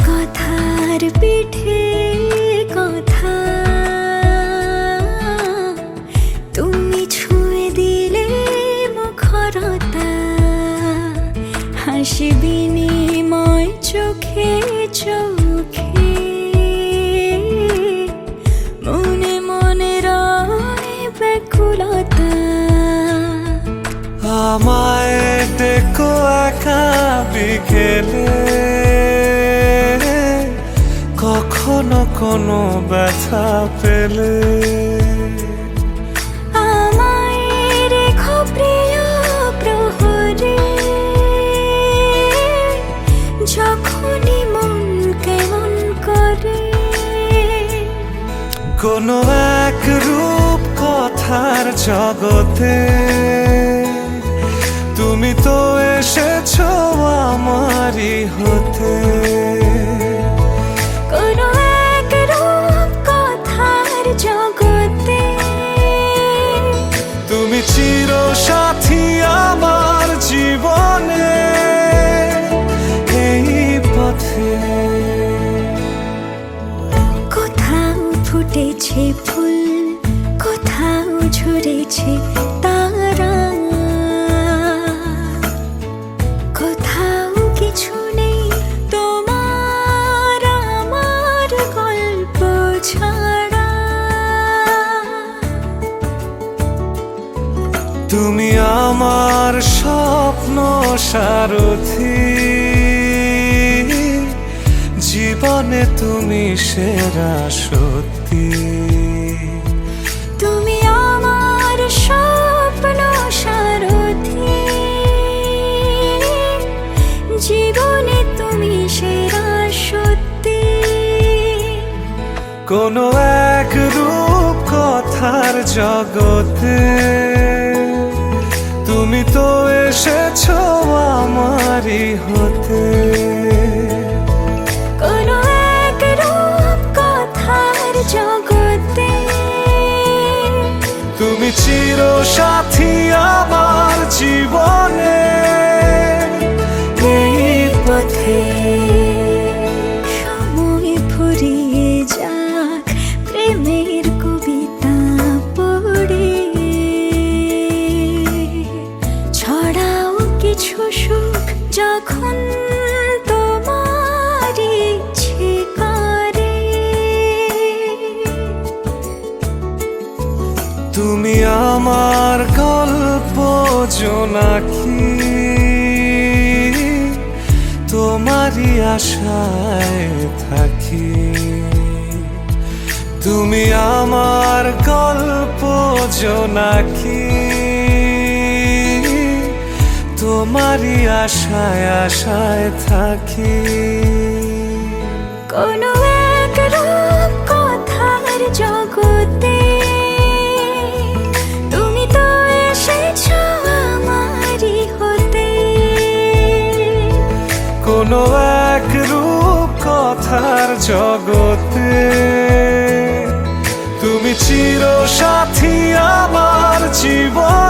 কথার পিঠে কথা তুমি ছুঁয়ে দিলে মুখরতা, হাসি বিনিময় চোখে চোখে, মনে মনে রয় ব্যাকুলতা। আমায় দেখো একা বিকেলে, কখনো কোনো ব্যথা পেলে আমায় রেখো প্রিয় প্রহরে, যখনই মন কেমন করে। কোনো এক রূপ কথার জগতে তুমি তো এসেছো আমারই হতে। কোনো এক রূপ কথার জগতে তুমি চির সাথী আমার জীবনে, এই পথে। কোথাও ফুটেছে ফুল, কোথাও ঝরেছে তারা, কোথাও কিছু নেই তোমার আমার গল্প ছাড়া। তুমি আমার স্বপ্ন সারথি, জীবনে তুমি সেরা সত্যি। তুমি আমার স্বপ্ন সারথি, জীবনে তুমি সেরা সত্যি। কোনো এক রূপ কথার জগতে তুমি তো এসেছো আমারই হতে। কোনো এক রূপ কথার জগতে তুমি চির সাথী আমার জীবনে, এই পথে। সময় ফুরিয়ে যাক প্রেমের কবিতা পড়ে, ছড়াও কিছু সুখ যখন তোমার ইচ্ছে করে। তুমি আমার গল্প জোনাকি, তোমারই আশায় থাকি। তুমি আমার গল্প জোনাকি, তোমারই আশায় আশায় থাকি। কোনো এক রূপ কথার জগতে তুমি তো এসেছো আমারই হতে। কোনো এক রূপ কথার জগতে তুমি চির সাথী আমার জীবন।